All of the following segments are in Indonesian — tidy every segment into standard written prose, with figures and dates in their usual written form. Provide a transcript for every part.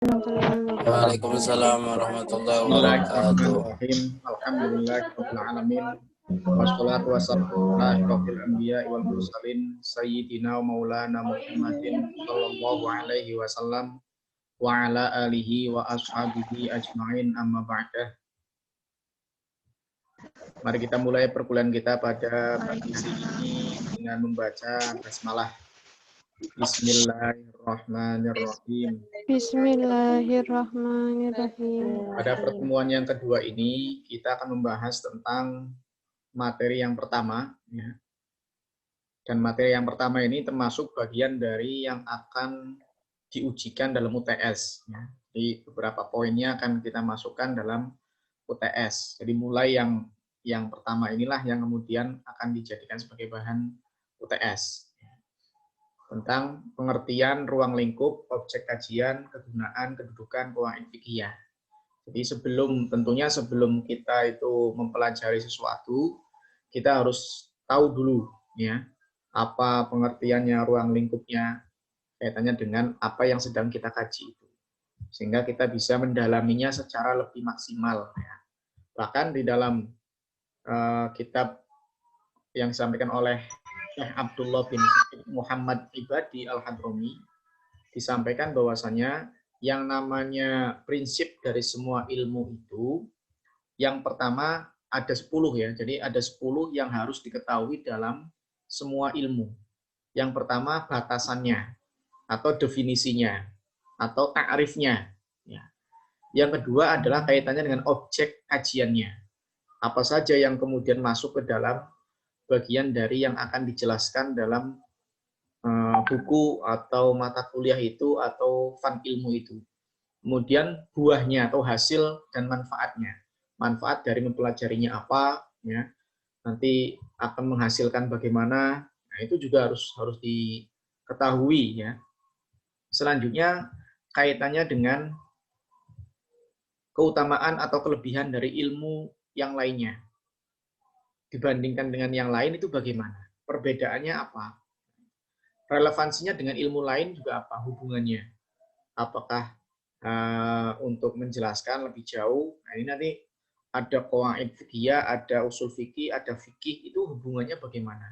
Waalaikumsalam warahmatullahi wabarakatuh. Bismillahirrahmanirrahim. Alhamdulillahirabbil alamin. Wassalatu wassalamu ala asyrofil anbiya'i wal mursalin sayyidina wa maulana Muhammadin sallallahu alaihi wasallam wa ala alihi wa ashabihi ajmain, amma ba'dah. Mari kita mulai perkuliahan kita pada pagi ini dengan membaca basmalah. Bismillahirrahmanirrahim. Bismillahirrahmanirrahim. Pada pertemuan yang kedua ini kita akan membahas tentang materi yang pertama, ya. Dan materi yang pertama ini termasuk bagian dari yang akan diujikan dalam UTS, ya. Jadi beberapa poinnya akan kita masukkan dalam UTS. Jadi mulai yang pertama inilah yang kemudian akan dijadikan sebagai bahan UTS. Tentang pengertian ruang lingkup, objek kajian, kegunaan, kedudukan, qawaid fiqhiyah. Jadi tentunya sebelum kita itu mempelajari sesuatu, kita harus tahu dulu ya, apa pengertiannya ruang lingkupnya, kaitannya dengan apa yang sedang kita kaji itu. Sehingga kita bisa mendalaminya secara lebih maksimal ya. Bahkan di dalam kitab yang disampaikan oleh Syekh Abdullah bin Muhammad Ibadi Al-Hadrami disampaikan bahwasanya yang namanya prinsip dari semua ilmu itu yang pertama ada 10 ya. Jadi ada 10 yang harus diketahui dalam semua ilmu. Yang pertama batasannya atau definisinya atau ta'rifnya ya. Yang kedua adalah kaitannya dengan objek kajiannya. Apa saja yang kemudian masuk ke dalam bagian dari yang akan dijelaskan dalam buku atau mata kuliah itu atau fan ilmu itu. Kemudian buahnya atau hasil dan manfaatnya. Manfaat dari mempelajarinya apa, ya. Nanti akan menghasilkan bagaimana. Nah, itu juga harus diketahui ya. Selanjutnya kaitannya dengan keutamaan atau kelebihan dari ilmu yang lainnya. Dibandingkan dengan yang lain itu bagaimana? Perbedaannya apa? Relevansinya dengan ilmu lain juga apa hubungannya? Apakah untuk menjelaskan lebih jauh? Nah, ini nanti ada qawaid fiqhiyah, ada usul fikih, ada fikih, itu hubungannya bagaimana?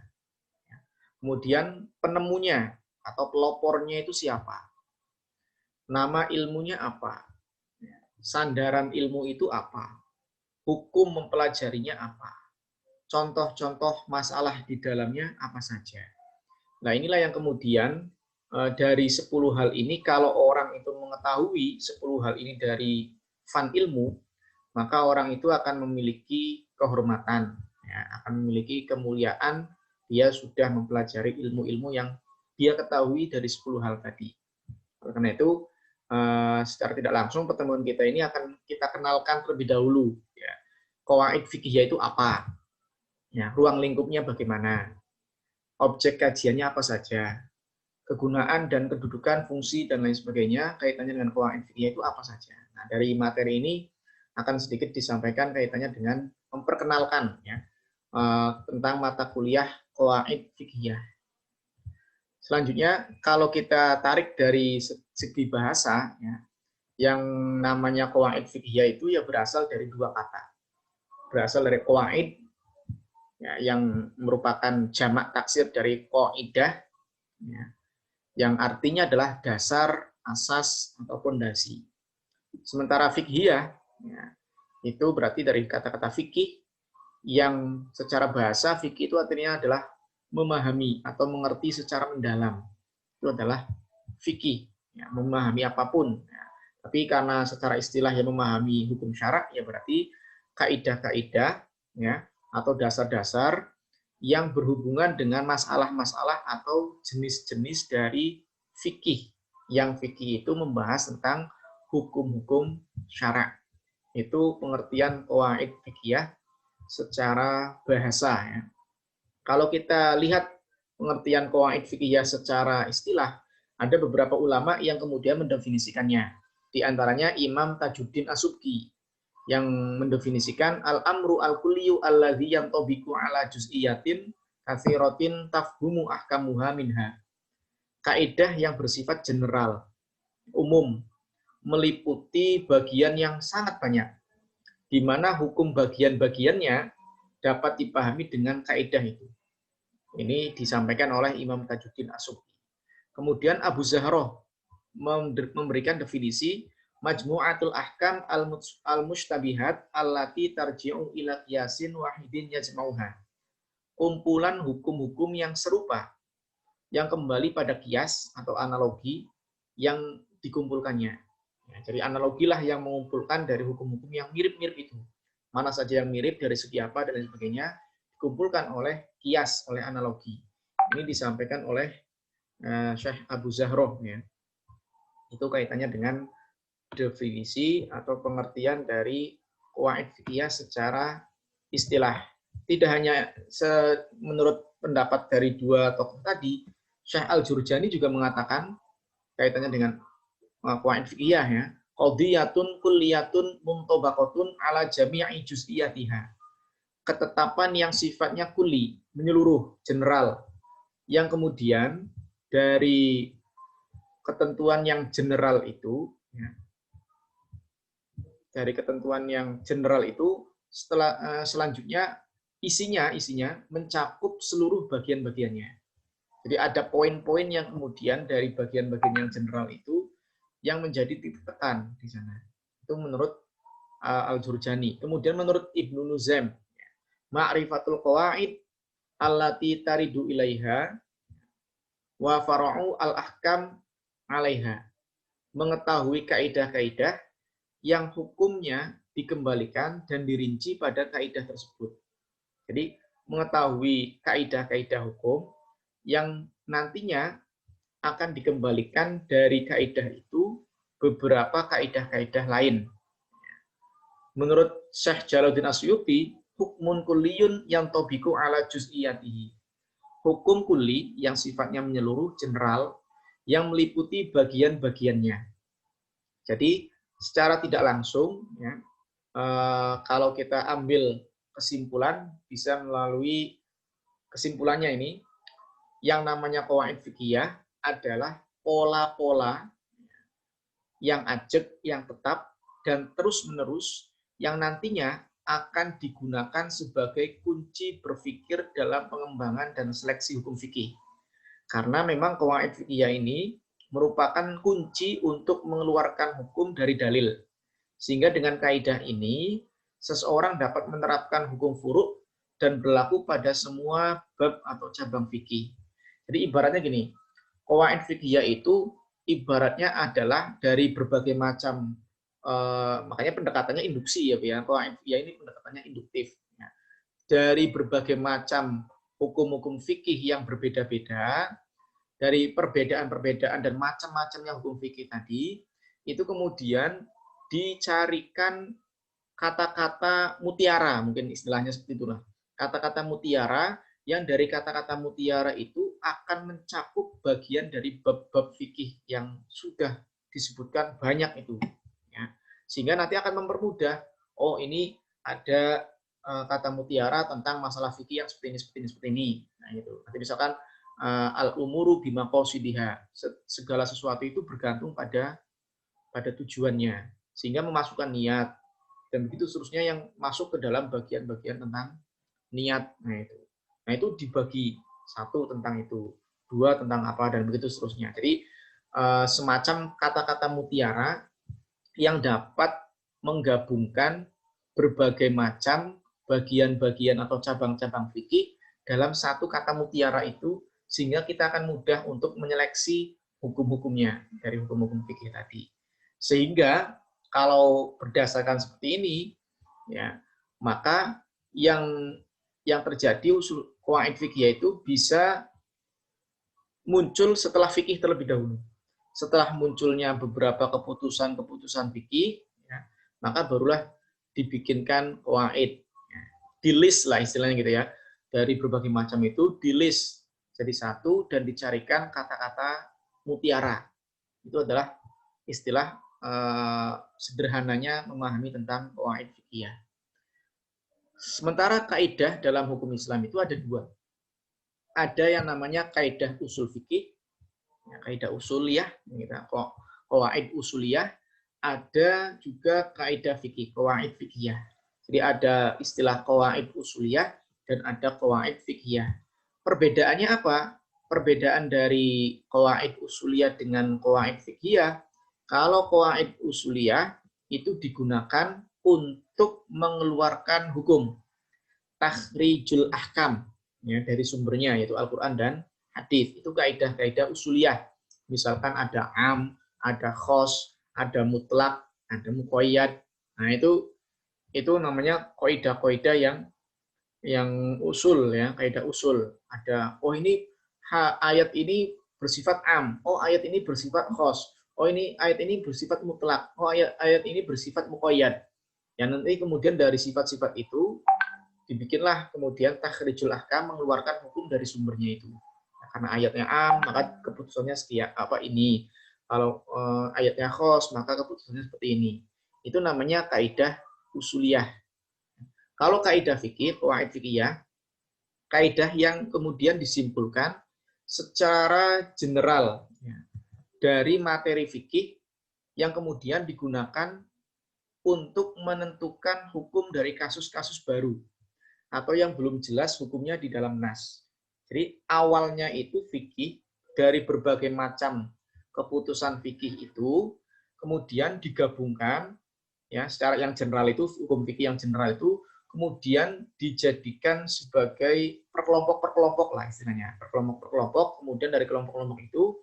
Kemudian penemunya atau pelopornya itu siapa? Nama ilmunya apa? Sandaran ilmu itu apa? Hukum mempelajarinya apa? Contoh-contoh masalah di dalamnya apa saja. Nah, inilah yang kemudian dari 10 hal ini, kalau orang itu mengetahui 10 hal ini dari fan ilmu, maka orang itu akan memiliki kehormatan, ya, akan memiliki kemuliaan, dia sudah mempelajari ilmu-ilmu yang dia ketahui dari 10 hal tadi. Karena itu, secara tidak langsung pertemuan kita ini akan kita kenalkan terlebih dahulu. Ya. Qawaid fiqhiyah itu apa? Ya, ruang lingkupnya bagaimana, objek kajiannya apa saja, kegunaan dan kedudukan, fungsi dan lain sebagainya, kaitannya dengan qawaid fiqhiyah itu apa saja. Nah, dari materi ini akan sedikit disampaikan kaitannya dengan memperkenalkan ya, tentang mata kuliah qawaid fiqhiyah. Selanjutnya, kalau kita tarik dari segi bahasa, ya, yang namanya qawaid fiqhiyah itu ya berasal dari dua kata. Berasal dari qawaid, ya, yang merupakan jamak taksir dari qaidah, ya, yang artinya adalah dasar, asas, atau pondasi. Sementara fiqhiyah, ya, itu berarti dari kata-kata fikih, yang secara bahasa fikih itu artinya adalah memahami atau mengerti secara mendalam. Itu adalah fikih, ya, memahami apapun. Ya. Tapi karena secara istilah yang memahami hukum syarak, ya berarti kaidah-kaidah, ya, atau dasar-dasar yang berhubungan dengan masalah-masalah atau jenis-jenis dari fikih. Yang fikih itu membahas tentang hukum-hukum syarak. Itu pengertian qawaid fikih secara bahasa. Ya. Kalau kita lihat pengertian qawaid fikih secara istilah, ada beberapa ulama yang kemudian mendefinisikannya. Di antaranya Imam Tajuddin As-Subki yang mendefinisikan al-amru al-kulliyu alladzi yantabiqu ala juz'iyatin katsiratin tafhumu ahkamuha minha. Kaidah yang bersifat general, umum, meliputi bagian yang sangat banyak, di mana hukum bagian-bagiannya dapat dipahami dengan kaidah itu. Ini disampaikan oleh Imam Tajuddin As-Subki. Kemudian Abu Zahroh memberikan definisi Majmu'atul Ahkam al-Mushtabihat allati tarji'u ila qiyasin wahidin yajma'uha. Kumpulan hukum-hukum yang serupa, yang kembali pada kias atau analogi yang dikumpulkannya. Ya, jadi analogilah yang mengumpulkan dari hukum-hukum yang mirip-mirip itu. Mana saja yang mirip dari segi apa dan lain sebagainya, dikumpulkan oleh kias, oleh analogi. Ini disampaikan oleh Syekh Abu Zahroh. Ya. Itu kaitannya dengan definisi atau pengertian dari qawaid fikih secara istilah. Tidak hanya menurut pendapat dari dua tokoh tadi, Syekh Al-Jurjani juga mengatakan kaitannya dengan qawaid fikih ya, qadhiyatun kulliyatun muntabaqatun ala jami'i juz'iyatiha. Ketetapan yang sifatnya kuli, menyeluruh, general, yang kemudian dari ketentuan yang general itu ya, dari ketentuan yang general itu selanjutnya isinya mencakup seluruh bagian-bagiannya. Jadi ada poin-poin yang kemudian dari bagian-bagian yang general itu yang menjadi titik tekan di sana. Itu menurut Al-Jurjani. Kemudian menurut Ibnu Nuzam, ma'rifatul qawaid allati taridu ilaiha wa fara'u al-ahkam 'alaiha. Mengetahui kaidah-kaidah yang hukumnya dikembalikan dan dirinci pada kaidah tersebut. Jadi mengetahui kaidah-kaidah hukum yang nantinya akan dikembalikan dari kaidah itu beberapa kaidah-kaidah lain. Menurut Syekh Jalaluddin Asyuti, hukmun kulliyun yang tobiku ala juz'iyatihi. Hukum kulli yang sifatnya menyeluruh, general, yang meliputi bagian-bagiannya. Jadi secara tidak langsung, ya, kalau kita ambil kesimpulan, bisa melalui kesimpulannya ini, yang namanya qawaid fiqhiyah adalah pola-pola yang ajeg, yang tetap, dan terus-menerus, yang nantinya akan digunakan sebagai kunci berpikir dalam pengembangan dan seleksi hukum fikih. Karena memang qawaid fiqhiyah ini merupakan kunci untuk mengeluarkan hukum dari dalil. Sehingga dengan kaidah ini, seseorang dapat menerapkan hukum furu' dan berlaku pada semua bab atau cabang fikih. Jadi ibaratnya gini, qawaid fiqhiyah itu ibaratnya adalah dari berbagai macam, makanya pendekatannya induksi ya, qawaid fiqhiyah ini pendekatannya induktif. Dari berbagai macam hukum-hukum fikih yang berbeda-beda, dari perbedaan-perbedaan dan macam-macamnya hukum fikih tadi, itu kemudian dicarikan kata-kata mutiara, mungkin istilahnya seperti itulah. Kata-kata mutiara yang dari kata-kata mutiara itu akan mencakup bagian dari bab-bab fikih yang sudah disebutkan banyak itu. Ya. Sehingga nanti akan mempermudah, oh ini ada kata mutiara tentang masalah fikih yang seperti ini. Nah, itu. Nanti misalkan al-umuru bima qasidiha. Segala sesuatu itu bergantung pada tujuannya. Sehingga memasukkan niat. Dan begitu seterusnya yang masuk ke dalam bagian-bagian tentang niat. Nah itu dibagi, satu tentang itu, dua tentang apa, dan begitu seterusnya. Jadi semacam kata-kata mutiara yang dapat menggabungkan berbagai macam bagian-bagian atau cabang-cabang fikih dalam satu kata mutiara itu, sehingga kita akan mudah untuk menyeleksi hukum-hukumnya dari hukum-hukum fikih tadi. Sehingga kalau berdasarkan seperti ini, ya, maka yang terjadi usul qawaid fikih itu bisa muncul setelah fikih terlebih dahulu. Setelah munculnya beberapa keputusan-keputusan fikih, ya, maka barulah dibikinkan qawaid. Ya, di list lah istilahnya gitu ya. Dari berbagai macam itu di list jadi satu dan dicarikan kata-kata mutiara. Itu adalah istilah sederhananya memahami tentang qawaid fikih. Sementara kaidah dalam hukum Islam itu ada dua. Ada yang namanya kaidah usul fikih, kaidah usuliyah, qawaid usuliyah, ada juga kaidah fikih, qawaid fikih. Jadi ada istilah qawaid usuliyah dan ada qawaid fikih. Perbedaannya apa? Perbedaan dari qawaid usuliyah dengan qawaid fikih. Kalau qawaid usuliyah itu digunakan untuk mengeluarkan hukum, takhrijul ahkam, ya, dari sumbernya yaitu Al-Qur'an dan hadis. Itu kaidah-kaidah usuliyah. Misalkan ada am, ada khos, ada mutlak, ada muqayyad. Nah, itu namanya kaidah-kaidah yang usul, ya, kaidah usul. Ada, oh ini ayat ini bersifat am, oh ayat ini bersifat khos, oh ini ayat ini bersifat mutlak, oh ayat ini bersifat muqayyad. Yang nanti kemudian dari sifat-sifat itu dibikinlah kemudian takhrijul ahkam, mengeluarkan hukum dari sumbernya itu. Nah, karena ayatnya am, maka keputusannya ini. Kalau ayatnya khos, maka keputusannya seperti ini. Itu namanya kaidah usuliyah. Kalau kaidah fikih, qawaid fikih, kaidah yang kemudian disimpulkan secara general, ya, dari materi fikih yang kemudian digunakan untuk menentukan hukum dari kasus-kasus baru atau yang belum jelas hukumnya di dalam nas. Jadi awalnya itu fikih dari berbagai macam keputusan fikih itu kemudian digabungkan, ya, secara yang general itu, hukum fikih yang general itu kemudian dijadikan sebagai perkelompok-perkelompok lah istilahnya, perkelompok-perkelompok, kemudian dari kelompok-kelompok itu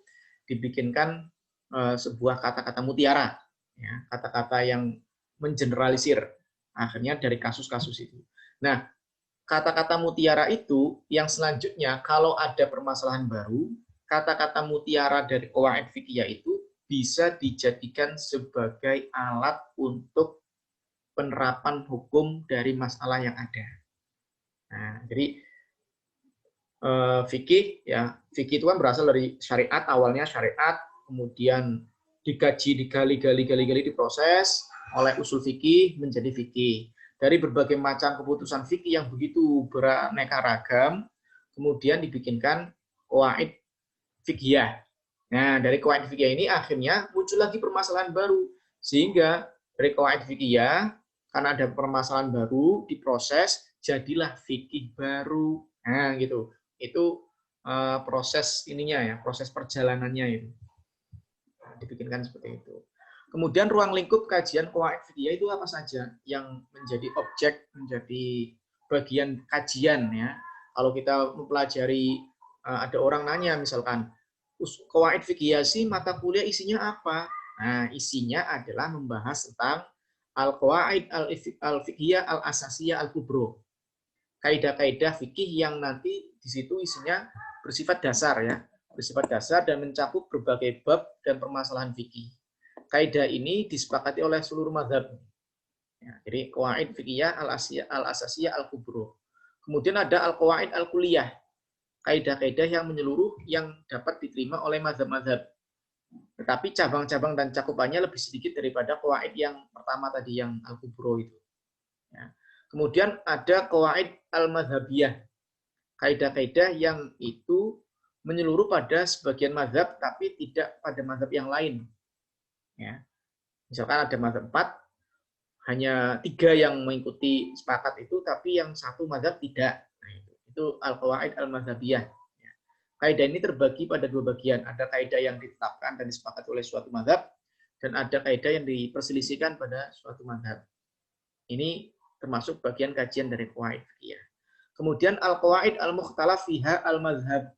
dibikinkan sebuah kata-kata mutiara, ya, kata-kata yang mengeneralisir akhirnya dari kasus-kasus itu. Nah, kata-kata mutiara itu yang selanjutnya kalau ada permasalahan baru, kata-kata mutiara dari qawaid fikih itu bisa dijadikan sebagai alat untuk penerapan hukum dari masalah yang ada. Nah, jadi fikih, ya, fikih itu kan berasal dari syariat, awalnya syariat, kemudian digali, diproses oleh usul fikih menjadi fikih. Dari berbagai macam keputusan fikih yang begitu beraneka ragam, kemudian dibikinkan qawaid fikih. Nah, dari qawaid fikih ini akhirnya muncul lagi permasalahan baru, sehingga dari qawaid fikih, karena ada permasalahan baru diproses, jadilah fikih baru. Nah, gitu. Itu proses ininya, ya, proses perjalanannya itu. Nah, dibikinkan seperti itu. Kemudian ruang lingkup kajian qawaid fikih itu apa saja yang menjadi objek, menjadi bagian kajian, ya. Kalau kita mempelajari, ada orang nanya misalkan, qawaid fikih sih mata kuliah isinya apa? Nah, isinya adalah membahas tentang al-qawaid al-fiqhiyah al-asasiyah al-kubro. Kaidah-kaidah fikih yang nanti di situ isinya bersifat dasar, ya, bersifat dasar dan mencakup berbagai bab dan permasalahan fikih. Kaidah ini disepakati oleh seluruh mazhab. Ya, jadi qawaid fikih al-asasiyah al-kubro. Kemudian ada al-qawaid al-kuliyah, kaidah-kaidah yang menyeluruh yang dapat diterima oleh mazhab-mazhab. Tetapi cabang-cabang dan cakupannya lebih sedikit daripada qawaid yang pertama tadi, yang al-kubro itu. Ya. Kemudian ada qawaid al-madhabiyah, kaidah-kaidah yang itu menyeluruh pada sebagian mazhab tapi tidak pada mazhab yang lain. Ya. Misalkan ada mazhab 4, hanya 3 yang mengikuti sepakat itu, tapi yang satu mazhab tidak. Nah, itu al-qawaid al-madhabiyah. Ya. Kaidah ini terbagi pada 2 bagian. Ada kaidah yang ditetapkan dan disepakati oleh suatu mazhab, dan ada kaidah yang diperselisihkan pada suatu mazhab. Ini termasuk bagian kajian dari qawaid fikih. Kemudian al-qawaid al-mukhtalaf fiha al-mazhab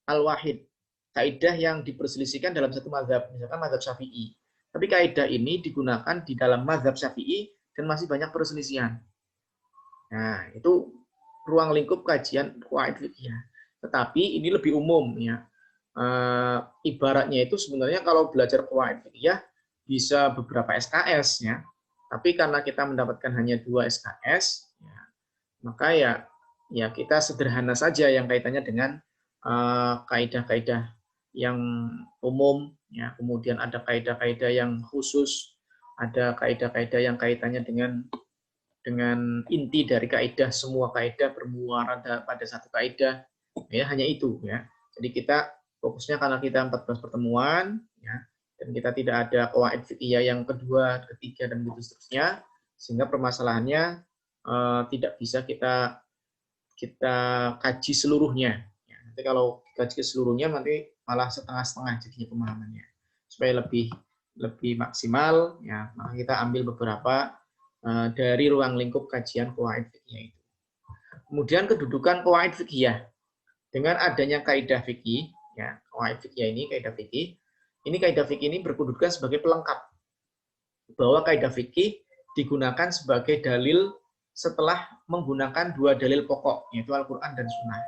al-wahid, kaidah yang diperselisihkan dalam satu mazhab, misalkan mazhab Syafi'i. Tapi kaidah ini digunakan di dalam mazhab Syafi'i dan masih banyak perselisihan. Nah, itu ruang lingkup kajian qawaid fikih. Tetapi ini lebih umum, ya. Ibaratnya itu sebenarnya kalau belajar qawaid fikih bisa beberapa SKS, ya. Tapi karena kita mendapatkan hanya 2 SKS, ya, maka ya kita sederhana saja yang kaitannya dengan kaidah-kaidah yang umum, ya. Kemudian ada kaidah-kaidah yang khusus, ada kaidah-kaidah yang kaitannya dengan inti dari kaidah, semua kaidah bermuara pada satu kaidah, ya, hanya itu, ya. Jadi kita fokusnya karena kita 14 pertemuan, ya, dan kita tidak ada qawaid fiqhiyah yang kedua, ketiga, dan begitu seterusnya, sehingga permasalahannya tidak bisa kita kaji seluruhnya. Ya, nanti kalau kaji seluruhnya nanti malah setengah-setengah jadinya pemahamannya. Supaya lebih maksimal, ya maka kita ambil beberapa dari ruang lingkup kajian qawaid fiqhiyah itu. Kemudian kedudukan qawaid fiqhiyah. Dengan adanya kaidah fikih, ya, qawaid fiqhiyah ini kaidah fikih. Ini kaidah fikih ini berkedudukan sebagai pelengkap bahwa kaidah fikih digunakan sebagai dalil setelah menggunakan dua dalil pokok, yaitu Al-Quran dan Sunnah.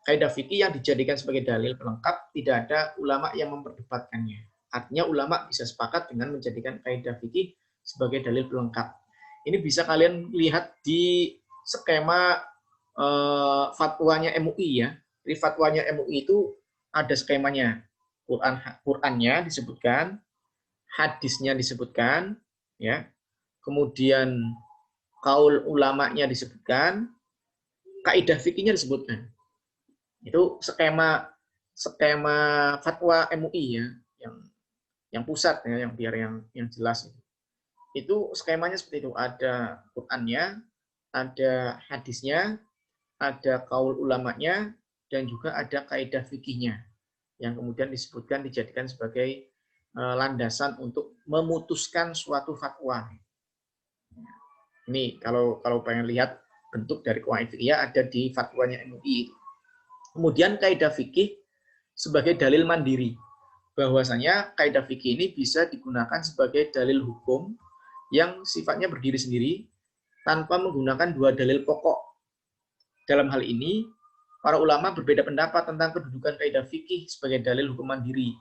Kaidah fikih yang dijadikan sebagai dalil pelengkap, tidak ada ulama yang memperdebatkannya. Artinya ulama bisa sepakat dengan menjadikan kaidah fikih sebagai dalil pelengkap. Ini bisa kalian lihat di skema fatwanya MUI ya. Di fatwanya MUI itu ada skemanya. Qurannya disebutkan, hadisnya disebutkan, ya. Kemudian kaul ulamanya disebutkan, kaidah fikihnya disebutkan. Itu skema fatwa MUI ya, yang pusat ya, yang biar yang jelas itu. Itu skemanya seperti itu, ada Qur'annya, ada hadisnya, ada kaul ulamanya, dan juga ada kaidah fikihnya yang kemudian disebutkan dijadikan sebagai landasan untuk memutuskan suatu fatwa. Ini kalau pengen lihat bentuk dari qawaid fikih ada di fatwanya MUI. Kemudian kaidah fikih sebagai dalil mandiri. Bahwasanya kaidah fikih ini bisa digunakan sebagai dalil hukum yang sifatnya berdiri sendiri tanpa menggunakan dua dalil pokok. Dalam hal ini, para ulama berbeda pendapat tentang kedudukan kaidah fikih sebagai dalil hukum mandiri.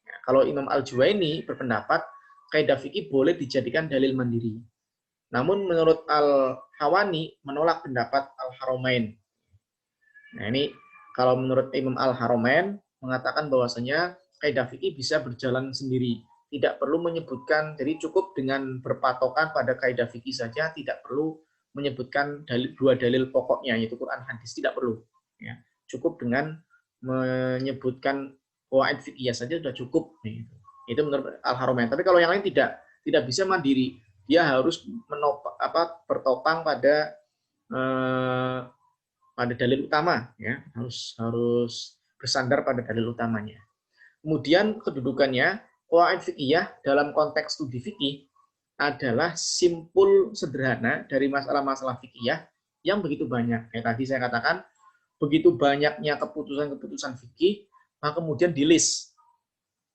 Ya, kalau Imam Al-Juwaini berpendapat kaidah fikih boleh dijadikan dalil mandiri. Namun menurut Al-Hawani menolak pendapat Al-Haramain. Nah ini kalau menurut Imam Al-Haramain mengatakan bahwasanya kaidah fikih bisa berjalan sendiri, tidak perlu menyebutkan, jadi cukup dengan berpatokan pada kaidah fikih saja, tidak perlu menyebutkan dua dalil pokoknya yaitu Quran hadis, tidak perlu. Ya, cukup dengan menyebutkan qawaid fikih saja sudah cukup. Itu menurut Al-Haramain. Tapi kalau yang lain tidak bisa mandiri, dia harus bertopang pada dalil utama, ya harus bersandar pada dalil utamanya. Kemudian kedudukannya qawaid fikih dalam konteks studi fikih adalah simpul sederhana dari masalah-masalah fikih yang begitu banyak. Kayak tadi saya katakan, begitu banyaknya keputusan-keputusan fikih, maka kemudian di list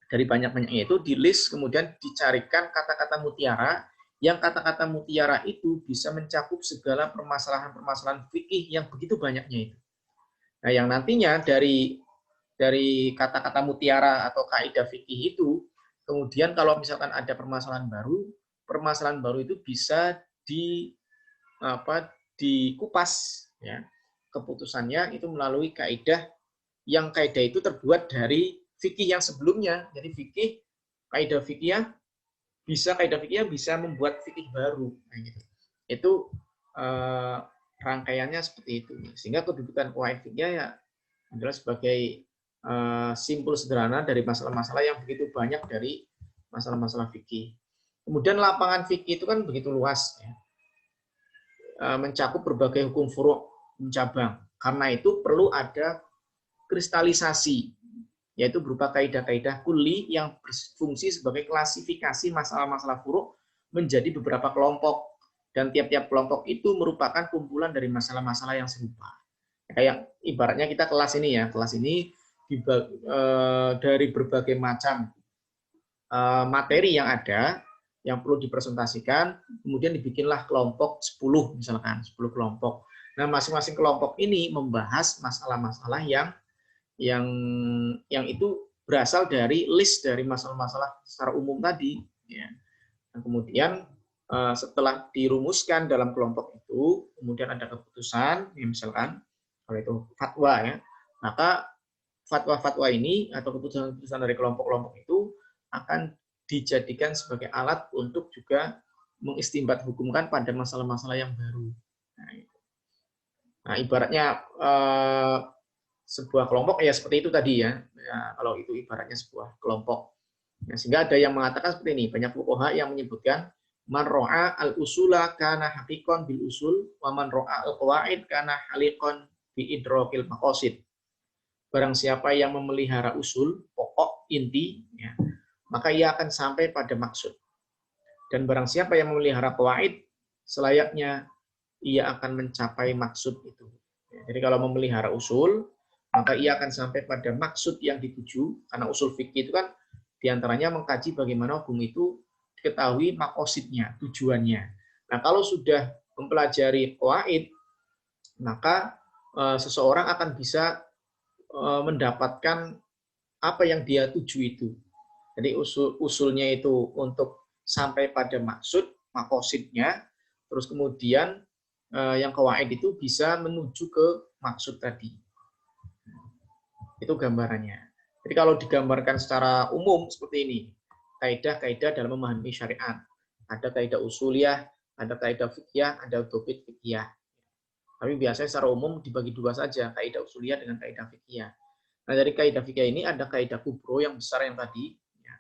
dari banyak-banyaknya itu di list, kemudian dicarikan kata-kata mutiara, yang kata-kata mutiara itu bisa mencakup segala permasalahan-permasalahan fikih yang begitu banyaknya itu. Nah, yang nantinya dari kata-kata mutiara atau kaidah fikih itu, kemudian kalau misalkan ada permasalahan baru itu bisa dikupas ya. Keputusannya itu melalui kaidah itu terbuat dari fikih yang sebelumnya. Jadi kaidah fikih bisa membuat fikih baru. Nah, gitu. Itu rangkaiannya seperti itu. Sehingga kedudukan qawaid fikih ya adalah sebagai simpul sederhana dari masalah-masalah yang begitu banyak dari masalah-masalah fikih. Kemudian lapangan fikih itu kan begitu luas, ya. Mencakup berbagai hukum furu' cabang. Karena itu perlu ada kristalisasi, yaitu berupa kaidah-kaidah kulli yang berfungsi sebagai klasifikasi masalah-masalah furu' menjadi beberapa kelompok. Dan tiap-tiap kelompok itu merupakan kumpulan dari masalah-masalah yang serupa. Kayak ibaratnya kita kelas ini ya, kelas ini dari berbagai macam materi yang ada, yang perlu dipresentasikan, kemudian dibikinlah kelompok 10 misalkan, 10 kelompok. Nah, masing-masing kelompok ini membahas masalah-masalah yang itu berasal dari list dari masalah-masalah secara umum tadi. Ya. Nah, kemudian setelah dirumuskan dalam kelompok itu, kemudian ada keputusan, ya misalkan kalau itu fatwa ya, maka fatwa-fatwa ini atau keputusan-keputusan dari kelompok-kelompok itu akan dijadikan sebagai alat untuk juga mengistimbat hukumkan pada masalah-masalah yang baru. Nah, ibaratnya sebuah kelompok ya seperti itu tadi ya. Kalau itu ibaratnya sebuah kelompok. Nah, sehingga ada yang mengatakan seperti ini, banyak fuqaha yang menyebutkan man ro'a al usula kana haqiqan bil usul wa man ro'a al qawaid kana haliqan bi idrokil maqasid. Barang siapa yang memelihara usul, pokok, inti, ya, maka ia akan sampai pada maksud. Dan barang siapa yang memelihara qawaid, selayaknya ia akan mencapai maksud itu. Ya, jadi kalau memelihara usul, maka ia akan sampai pada maksud yang dituju, karena usul fikih itu kan diantaranya mengkaji bagaimana hukum itu diketahui makosidnya, tujuannya. Nah, kalau sudah mempelajari qawaid, maka seseorang akan bisa mendapatkan apa yang dia tuju itu. Jadi usulnya itu untuk sampai pada maksud, makosidnya, terus kemudian yang qawaid itu bisa menuju ke maksud tadi. Itu gambarannya. Jadi kalau digambarkan secara umum seperti ini, kaidah-kaidah dalam memahami syariat. Ada kaidah usuliyah, ada kaidah fikih, ada tauhid fikih. Tapi biasanya secara umum dibagi dua saja, kaidah usuliyah dengan kaidah fikih. Nah, dari kaidah fikih ini ada kaidah kubro yang besar yang tadi, ya,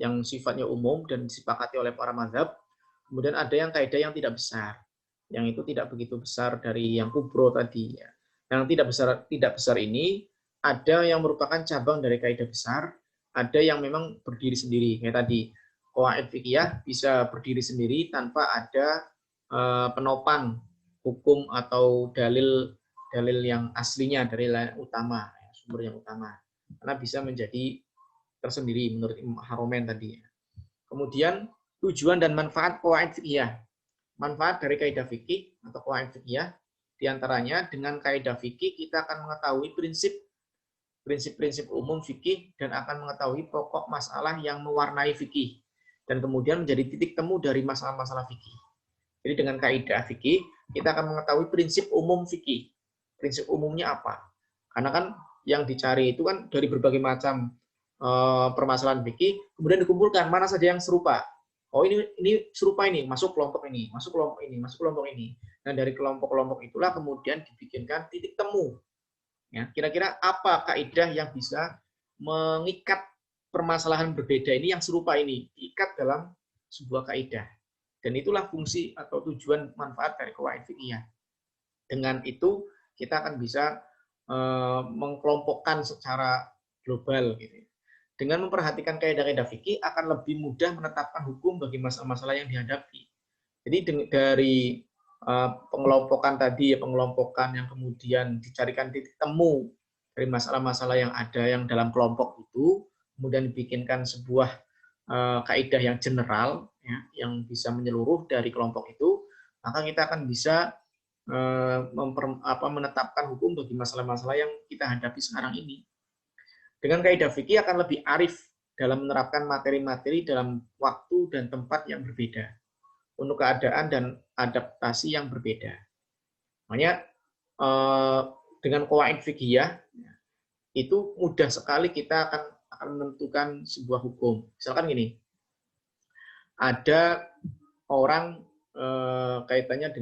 yang sifatnya umum dan disepakati oleh para mazhab. Kemudian ada yang kaidah yang tidak besar, yang itu tidak begitu besar dari yang kubro tadi. Ya. Yang tidak besar ini ada yang merupakan cabang dari kaidah besar, ada yang memang berdiri sendiri. Kayak tadi, qawaid fikih bisa berdiri sendiri tanpa ada penopang hukum atau dalil yang aslinya, dalil yang utama, sumber yang utama. Karena bisa menjadi tersendiri menurut Imam Haromen tadi. Kemudian tujuan dan manfaat qawaid fikih. Manfaat dari kaidah fikih atau qawaid fikih diantaranya dengan kaidah fikih kita akan mengetahui prinsip-prinsip umum fikih dan akan mengetahui pokok masalah yang mewarnai fikih dan kemudian menjadi titik temu dari masalah-masalah fikih. Jadi dengan kaidah fikih kita akan mengetahui prinsip umum fikih. Prinsip umumnya apa? Karena kan yang dicari itu kan dari berbagai macam permasalahan fikih, kemudian dikumpulkan mana saja yang serupa. Oh ini serupa ini, masuk kelompok ini, masuk kelompok ini, masuk kelompok ini. Nah dari kelompok-kelompok itulah kemudian dibikinkan titik temu. Ya, kira-kira apa kaidah yang bisa mengikat permasalahan berbeda ini yang serupa ini diikat dalam sebuah kaidah. Dan itulah fungsi atau tujuan manfaat dari qawaid fikih. Dengan itu kita akan bisa mengkelompokkan secara global gitu. Dengan memperhatikan kaidah-kaidah fikih akan lebih mudah menetapkan hukum bagi masalah-masalah yang dihadapi. Jadi dari pengelompokan tadi, pengelompokan yang kemudian dicarikan titik temu dari masalah-masalah yang ada yang dalam kelompok itu, kemudian dibikinkan sebuah kaidah yang general, ya, yang bisa menyeluruh dari kelompok itu, maka kita akan bisa menetapkan hukum bagi masalah-masalah yang kita hadapi sekarang ini. Dengan kaidah fikih akan lebih arif dalam menerapkan materi-materi dalam waktu dan tempat yang berbeda untuk keadaan dan adaptasi yang berbeda. Makanya dengan qawaid fikih itu mudah sekali kita akan menentukan sebuah hukum. Misalkan gini, ada orang kaitannya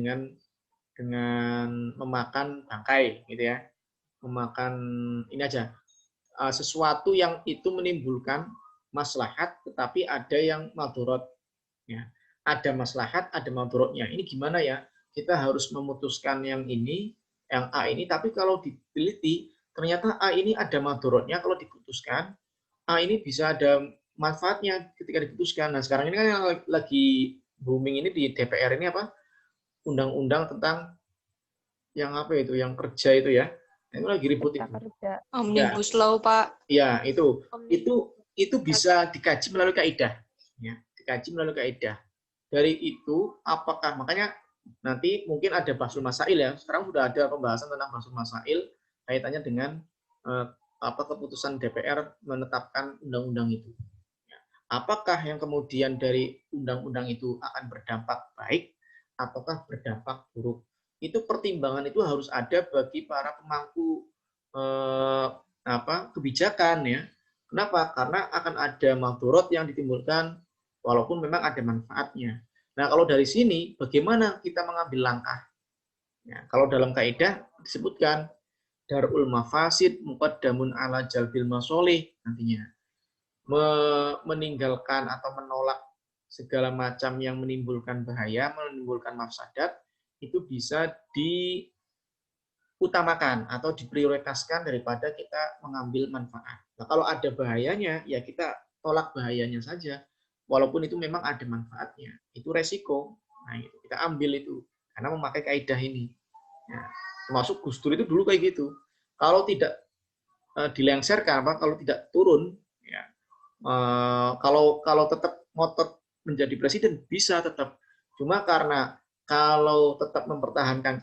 dengan memakan bangkai, gitu ya, memakan ini aja sesuatu yang itu menimbulkan maslahat, tetapi ada yang madorot. Ya. Ada maslahat, ada madorotnya. Ini gimana ya? Kita harus memutuskan yang ini, yang A ini, tapi kalau diteliti, ternyata A ini ada madorotnya kalau diputuskan, A ini bisa ada manfaatnya ketika diputuskan. Nah, sekarang ini kan yang lagi booming ini di DPR ini apa? Undang-undang tentang yang apa itu, yang kerja itu ya. Itu lagi ribut itu. Omnibus Law, Pak. Ya, itu bisa dikaji melalui kaidah. Ya, dikaji melalui kaidah. Dari itu, apakah, makanya nanti mungkin ada bahsul masail ya. Sekarang sudah ada pembahasan tentang bahsul masail kaitannya dengan keputusan DPR menetapkan undang-undang itu. Apakah yang kemudian dari undang-undang itu akan berdampak baik ataukah berdampak buruk? Itu pertimbangan itu harus ada bagi para pemangku kebijakan ya. Kenapa? Karena akan ada madorot yang ditimbulkan walaupun memang ada manfaatnya. Nah, kalau dari sini bagaimana kita mengambil langkah? Ya, kalau dalam kaidah disebutkan darul mafasid muqaddamun ala jalbil masolih nantinya. meninggalkan atau menolak segala macam yang menimbulkan bahaya, menimbulkan mafsadat, itu bisa diutamakan atau diprioritaskan daripada kita mengambil manfaat. Nah, kalau ada bahayanya, ya kita tolak bahayanya saja, walaupun itu memang ada manfaatnya. Itu resiko. Nah, itu kita ambil itu karena memakai kaidah ini. Nah, termasuk Gus Dur itu dulu kayak gitu. Kalau tidak dilengsarkan, kalau tidak turun, ya, kalau tetap ngotot menjadi presiden bisa tetap. Cuma karena kalau tetap mempertahankan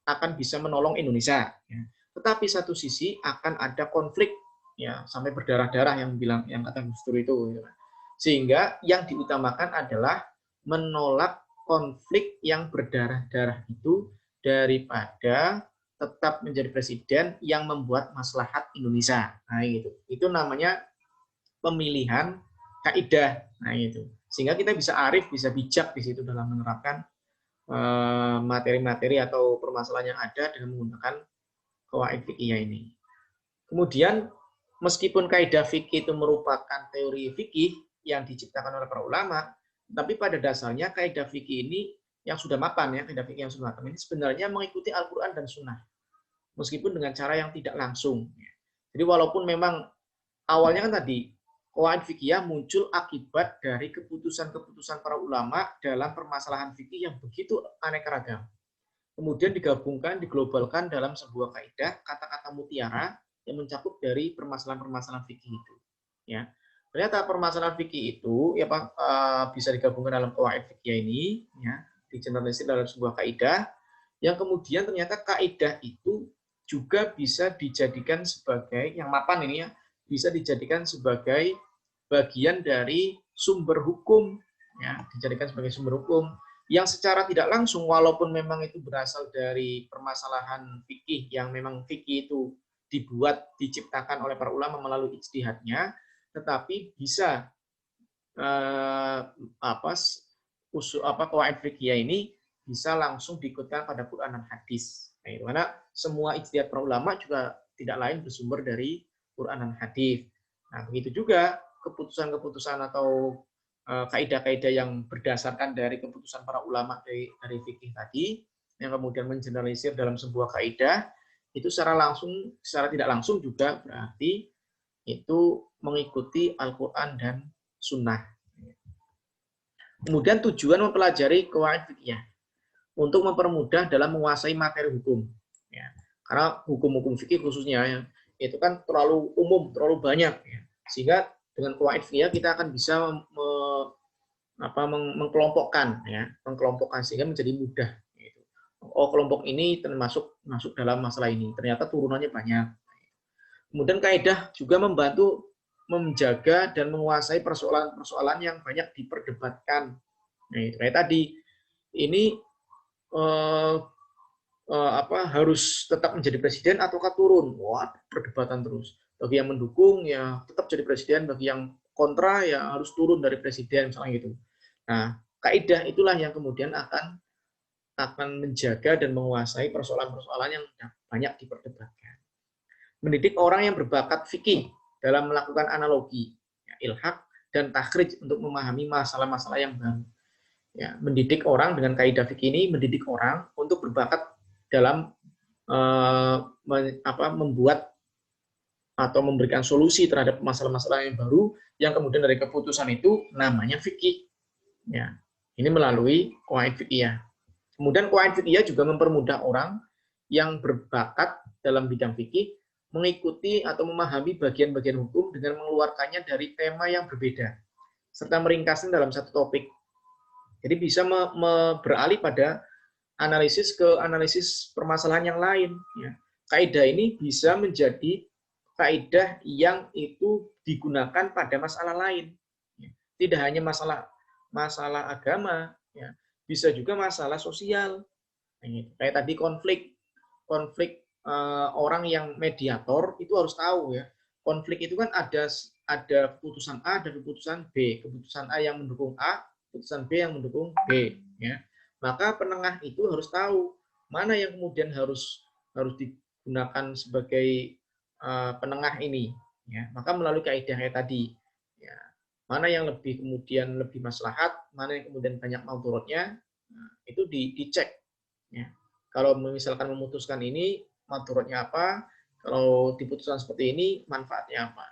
akan bisa menolong Indonesia. Ya. Tetapi satu sisi akan ada konflik, ya sampai berdarah-darah yang kata Gus Dur itu. Ya. Sehingga yang diutamakan adalah menolak konflik yang berdarah-darah itu daripada tetap menjadi presiden yang membuat maslahat Indonesia. Nah, gitu. Itu namanya pemilihan kaidah. Nah, itu. Sehingga kita bisa arif, bisa bijak di situ dalam menerapkan materi-materi atau permasalahan yang ada dengan menggunakan qawaid fiqhiyah ini. Kemudian, meskipun kaidah fikih itu merupakan teori fikih yang diciptakan oleh para ulama, tapi pada dasarnya kaidah fikih ini yang sudah mapan, ya, kaidah fikih yang sudah mapan ini sebenarnya mengikuti Al-Quran dan Sunnah. Meskipun dengan cara yang tidak langsung. Jadi walaupun memang awalnya kan tadi qawaid fikih muncul akibat dari keputusan-keputusan para ulama dalam permasalahan fikih yang begitu aneka ragam. Kemudian digabungkan, diglobalkan dalam sebuah kaidah kata-kata mutiara yang mencakup dari permasalahan-permasalahan fikih itu. Ya, ternyata permasalahan fikih itu ya Pak, bisa digabungkan dalam qawaid fikih ini, ya, digeneralisir dalam sebuah kaidah yang kemudian ternyata kaidah itu juga bisa dijadikan sebagai yang mapan ini, ya, bisa dijadikan sebagai bagian dari sumber hukum, ya, dijadikan sebagai sumber hukum yang secara tidak langsung, walaupun memang itu berasal dari permasalahan fikih yang memang fikih itu diciptakan oleh para ulama melalui ijtihadnya, tetapi bisa qawaid fikih ini bisa langsung diikutkan pada Quran dan hadis. Nah, itu karena semua ijtihad para ulama juga tidak lain bersumber dari Quran dan hadis. Nah, begitu juga keputusan-keputusan atau kaidah-kaidah yang berdasarkan dari keputusan para ulama dari fikih tadi, yang kemudian mengeneralisir dalam sebuah kaidah, itu secara tidak langsung juga berarti itu mengikuti Al-Quran dan Sunnah. Kemudian tujuan mempelajari qawaid fikih untuk mempermudah dalam menguasai materi hukum. Ya. Karena hukum-hukum fikih khususnya ya, itu kan terlalu umum, terlalu banyak. Ya. Sehingga dengan qawaid fikih kita akan bisa mengkelompokkan, ya, mengkelompokkan sehingga menjadi mudah. Gitu. Oh, kelompok ini termasuk masuk dalam masalah ini. Ternyata turunannya banyak. Kemudian kaidah juga membantu menjaga dan menguasai persoalan-persoalan yang banyak diperdebatkan. Nah, itu kayak tadi ini harus tetap menjadi presiden ataukah turun? Wah, perdebatan terus. Bagi yang mendukung ya tetap jadi presiden, bagi yang kontra ya harus turun dari presiden, misalnya gitu. Nah, kaidah itulah yang kemudian akan menjaga dan menguasai persoalan-persoalan yang banyak diperdebatkan. Mendidik orang yang berbakat fikih dalam melakukan analogi, ya, ilhaq dan takhrij untuk memahami masalah-masalah yang baru. Ya, mendidik orang dengan kaidah fikih ini, mendidik orang untuk berbakat dalam membuat atau memberikan solusi terhadap masalah-masalah yang baru, yang kemudian dari keputusan itu namanya fikih. Ya, ini melalui qawaid fikih. Kemudian qawaid fikih juga mempermudah orang yang berbakat dalam bidang fikih mengikuti atau memahami bagian-bagian hukum dengan mengeluarkannya dari tema yang berbeda, serta meringkasnya dalam satu topik. Jadi bisa beralih pada analisis permasalahan yang lain. Ya. Kaidah ini bisa menjadi kaidah yang itu digunakan pada masalah lain. Ya. Tidak hanya masalah agama, ya. Bisa juga masalah sosial. Kayak tadi konflik orang yang mediator itu harus tahu, ya. Konflik itu kan ada keputusan A dan keputusan B. Keputusan A yang mendukung A, keputusan B yang mendukung B, ya. Maka penengah itu harus tahu mana yang kemudian harus digunakan sebagai penengah ini. ya, maka melalui kaidah kayak tadi, ya, mana yang lebih maslahat, mana yang kemudian banyak madharatnya, nah, itu dicek. Ya. Kalau misalkan memutuskan ini, madharatnya apa? Kalau diputuskan seperti ini, manfaatnya apa?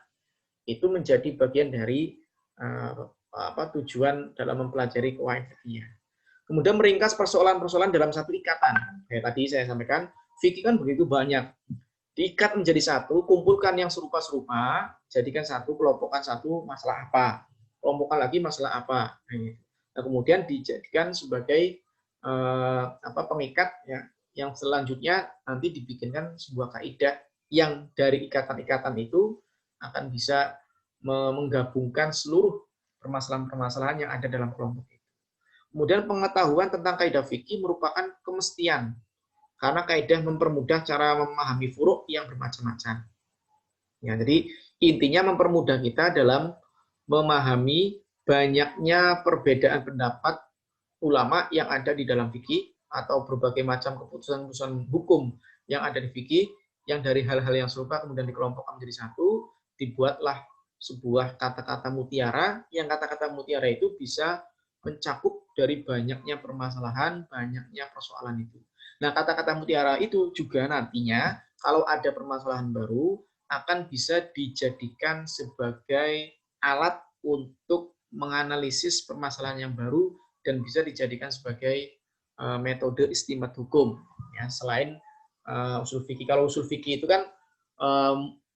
Itu menjadi bagian dari tujuan dalam mempelajari qawaid fikih. Kemudian meringkas persoalan-persoalan dalam satu ikatan. Kayak tadi saya sampaikan, fikih kan begitu banyak. Diikat menjadi satu, kumpulkan yang serupa-serupa, jadikan satu, kelompokkan satu masalah apa, kelompokkan lagi masalah apa. Nah, kemudian dijadikan sebagai pengikat, ya, yang selanjutnya nanti dibikinkan sebuah kaidah yang dari ikatan-ikatan itu akan bisa menggabungkan seluruh permasalahan-permasalahan yang ada dalam kelompok itu. Kemudian pengetahuan tentang kaidah fikih merupakan kemestian, karena kaidah mempermudah cara memahami furuk yang bermacam-macam. Ya, jadi intinya mempermudah kita dalam memahami banyaknya perbedaan pendapat ulama yang ada di dalam fikih atau berbagai macam keputusan-keputusan hukum yang ada di fikih, yang dari hal-hal yang serupa kemudian dikelompokkan menjadi satu, dibuatlah sebuah kata-kata mutiara, yang kata-kata mutiara itu bisa mencakup dari banyaknya permasalahan, banyaknya persoalan itu. Nah, kata-kata mutiara itu juga nantinya kalau ada permasalahan baru akan bisa dijadikan sebagai alat untuk menganalisis permasalahan yang baru dan bisa dijadikan sebagai metode istimad hukum. Ya, selain usul fikih. Kalau usul fikih itu kan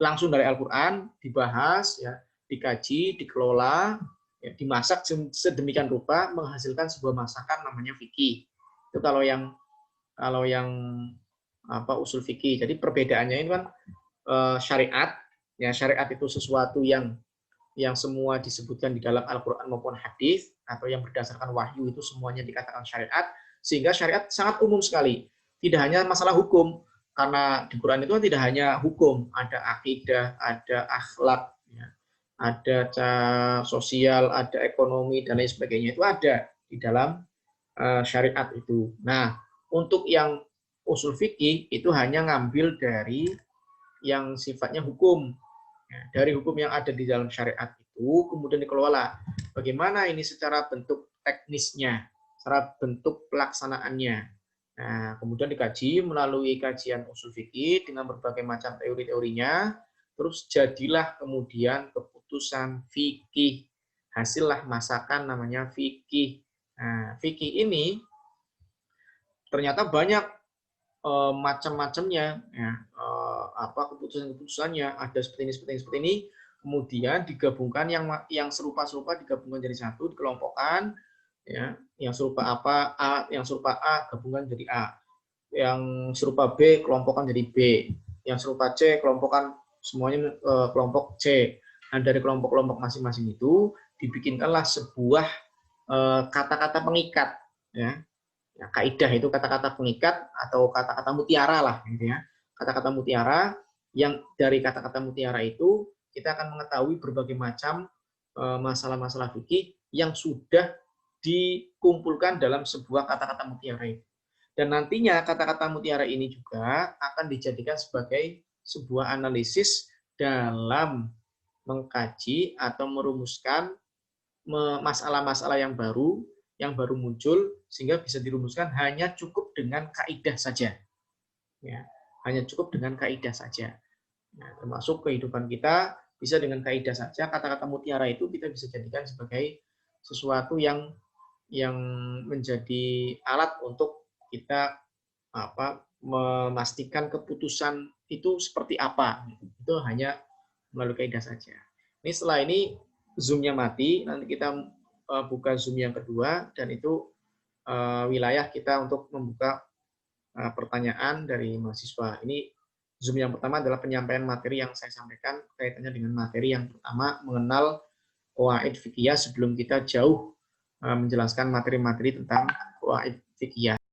langsung dari Al-Quran dibahas, ya, dikaji, dikelola, ya, dimasak sedemikian rupa menghasilkan sebuah masakan namanya fikih. Itu kalau yang usul fikih. Jadi perbedaannya ini kan syariat, ya, syariat itu sesuatu yang semua disebutkan di dalam Al-Quran maupun hadis, atau yang berdasarkan wahyu itu semuanya dikatakan syariat, sehingga syariat sangat umum sekali. Tidak hanya masalah hukum, karena di Quran itu tidak hanya hukum, ada akidah, ada akhlak, ya, ada sosial, ada ekonomi, dan lain sebagainya. Itu ada di dalam syariat itu. Nah, untuk yang usul fikih itu hanya ngambil dari yang sifatnya hukum. Ya, dari hukum yang ada di dalam syariat itu, kemudian dikelola. Bagaimana ini secara bentuk teknisnya, secara bentuk pelaksanaannya. Nah, kemudian dikaji melalui kajian usul fikih dengan berbagai macam teori-teorinya, terus jadilah kemudian keputusan fikih. Hasillah masakan namanya fikih. Nah, fikih ini ternyata banyak macam-macamnya, ya, keputusan-keputusannya ada seperti ini, kemudian digabungkan yang serupa-serupa digabungkan jadi satu, dikelompokkan, ya, yang serupa yang serupa A gabungkan jadi A, yang serupa B kelompokkan jadi B, yang serupa C kelompokkan semuanya kelompok C. Nah, dari kelompok-kelompok masing-masing itu dibikinkanlah sebuah kata-kata pengikat, ya. Ya, kaidah itu kata-kata pengikat atau kata-kata mutiara lah, gitu ya. Kata-kata mutiara, yang dari kata-kata mutiara itu kita akan mengetahui berbagai macam masalah-masalah fikih yang sudah dikumpulkan dalam sebuah kata-kata mutiara itu. Dan nantinya kata-kata mutiara ini juga akan dijadikan sebagai sebuah analisis dalam mengkaji atau merumuskan masalah-masalah yang baru muncul, sehingga bisa dirumuskan hanya cukup dengan kaidah saja. Ya, hanya cukup dengan kaidah saja. Nah, termasuk kehidupan kita bisa dengan kaidah saja. Kata-kata mutiara itu kita bisa jadikan sebagai sesuatu yang menjadi alat untuk kita memastikan keputusan itu seperti apa. Itu hanya melalui kaidah saja. Ini setelah ini Zoom-nya mati, nanti kita buka Zoom yang kedua, dan itu wilayah kita untuk membuka pertanyaan dari mahasiswa. Ini Zoom yang pertama adalah penyampaian materi yang saya sampaikan kaitannya dengan materi yang pertama, mengenal qawaid fikih sebelum kita jauh menjelaskan materi-materi tentang qawaid fikih.